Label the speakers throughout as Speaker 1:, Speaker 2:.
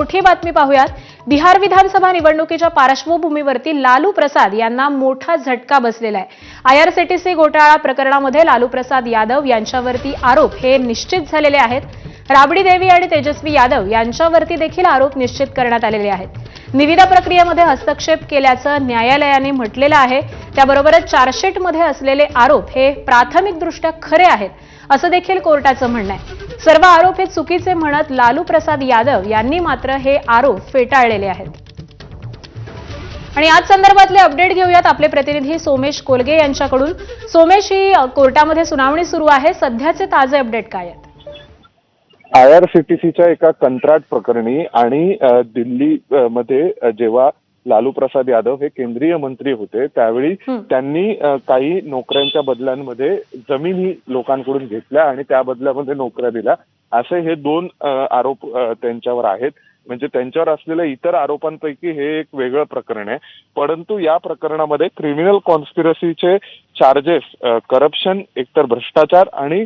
Speaker 1: मोठी बातमी पाहूयात। बिहार विधानसभा निवडणुकीच्या पार्श्वभूमीवरती लालू प्रसाद यांना मोठा झटका बसलेला आहे। आयआरसीटीसी घोटाळा प्रकरणामध्ये लालू प्रसाद यादव यांच्यावरती आरोप हे निश्चित झालेले आहेत। राबडी देवी आणि तेजस्वी यादव यांच्यावरती देखील आरोप निश्चित करण्यात आलेले आहेत। निविदा प्रक्रियेमध्ये हस्तक्षेप केल्याचं न्यायालयाने म्हटलेलं आहे। त्याबरोबरच चार्जशीटमध्ये असलेले आरोप हे प्राथमिकदृष्ट्या खरे आहेत असं देखील कोर्टाचं म्हणणं आहे। सर्व आरोप हे चुकीचे म्हणत लालू प्रसाद यादव यांनी मात्र हे आरोप फेटाळलेले आहेत। आणि आज संदर्भातले अपडेट घेऊयात आपले प्रतिनिधी सोमेश कोलगे यांच्याकडून। सोमेश, ही कोर्टामध्ये सुनावणी सुरू आहे, सध्याचे ताजे अपडेट काय आहेत?
Speaker 2: आयआरसीटीसीच्या एका कंत्राट प्रकरणी आणि दिल्ली मध्ये जेव्हा लालू प्रसाद यादव हे केंद्रीय मंत्री होते त्यावेळी त्यांनी काही नोकऱ्यांच्या बदल्यांमध्ये जमिनी लोकांकडून घेतल्या आणि त्या बदल्यामध्ये नोकऱ्या दिल्या, असे हे दोन आरोप त्यांच्यावर आहेत। म्हणजे त्यांच्यावर असलेल्या इतर आरोपांपैकी हे एक वेगळं प्रकरण आहे, परंतु या प्रकरणामध्ये क्रिमिनल कॉन्स्पिरसीचे चार्जेस, करप्शन, एकतर भ्रष्टाचार आणि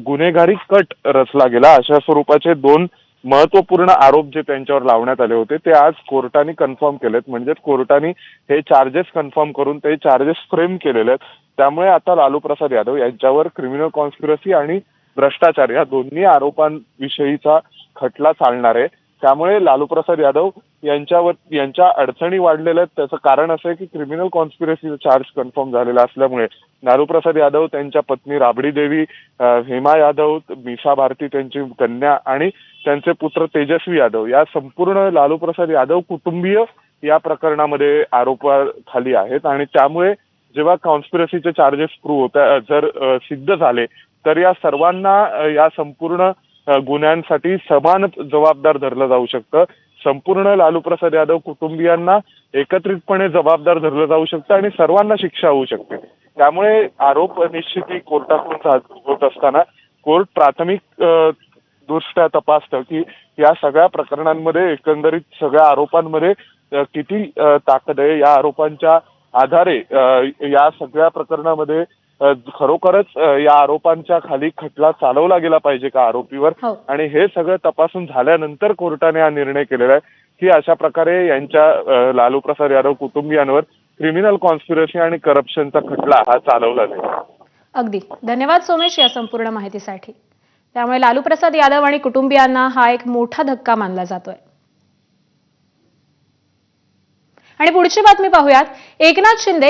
Speaker 2: गुन्हेगारी कट रचला गेला, अशा स्वरूपाचे दोन महत्वपूर्ण आरोप जे त्यांच्यावर लावण्यात आले होते ते आज कोर्टाने कन्फर्म केलेत। म्हणजे कोर्टाने हे चार्जेस कन्फर्म करून ते चार्जेस फ्रेम केलेले आहेत। त्यामुळे आता लालू प्रसाद यादव यांच्यावर क्रिमिनल कॉन्स्पिरसी आणि भ्रष्टाचार या दोन्ही आरोपांविषयीचा खटला चालणार आहे। त्यामुळे लालू प्रसाद यादव यांच्या अडचणी वाढलेल्या आहेत। त्याचं कारण असं आहे की क्रिमिनल कॉन्स्पिरसीचा चार्ज कन्फर्म झालेला असल्यामुळे लालू प्रसाद यादव, त्यांच्या पत्नी राबडी देवी, हेमा यादव, मीसा भारती त्यांची कन्या आणि त्यांचे पुत्र तेजस्वी यादव या संपूर्ण लालू प्रसाद यादव कुटुंबीय या प्रकरणामध्ये आरोपाखाली आहेत। आणि त्यामुळे जेव्हा कॉन्स्पिरसीचे चार्जेस जर सिद्ध झाले तर या सर्वांना या संपूर्ण गुन्ह्यांसाठी समान जबाबदार धरलं जाऊ शकतं। संपूर्ण लालू प्रसाद यादव कुटुंबियांना एकत्रितपणे जबाबदार धरलं जाऊ शकतं आणि सर्वांना शिक्षा होऊ शकते। त्यामुळे आरोप निश्चिती कोर्टाकडून होत असताना कोर्ट प्राथमिक दृष्ट्या तपासतं की या सगळ्या प्रकरणांमध्ये, एकंदरीत सगळ्या आरोपांमध्ये किती ताकद आहे। या आरोपांच्या आधारे या सगळ्या प्रकरणामध्ये खरोखरच या आरोपांच्या खाली खटला चालवला गेला पाहिजे का आरोपीवर, आणि हे सगळं तपासून झाल्यानंतर कोर्टाने हा निर्णय केलेला आहे की अशा प्रकारे यांच्या लालू प्रसाद यादव कुटुंबियांवर क्रिमिनल कॉन्स्पिरसी आणि करप्शनचा खटला हा चालवला जाईल।
Speaker 1: अगदी धन्यवाद सोमेश या संपूर्ण माहितीसाठी। त्यामुळे लालू प्रसाद यादव आणि कुटुंबियांना हा एक मोठा धक्का मानला जातोय। आणि पुढची बातमी पाहूयात। एकनाथ शिंदे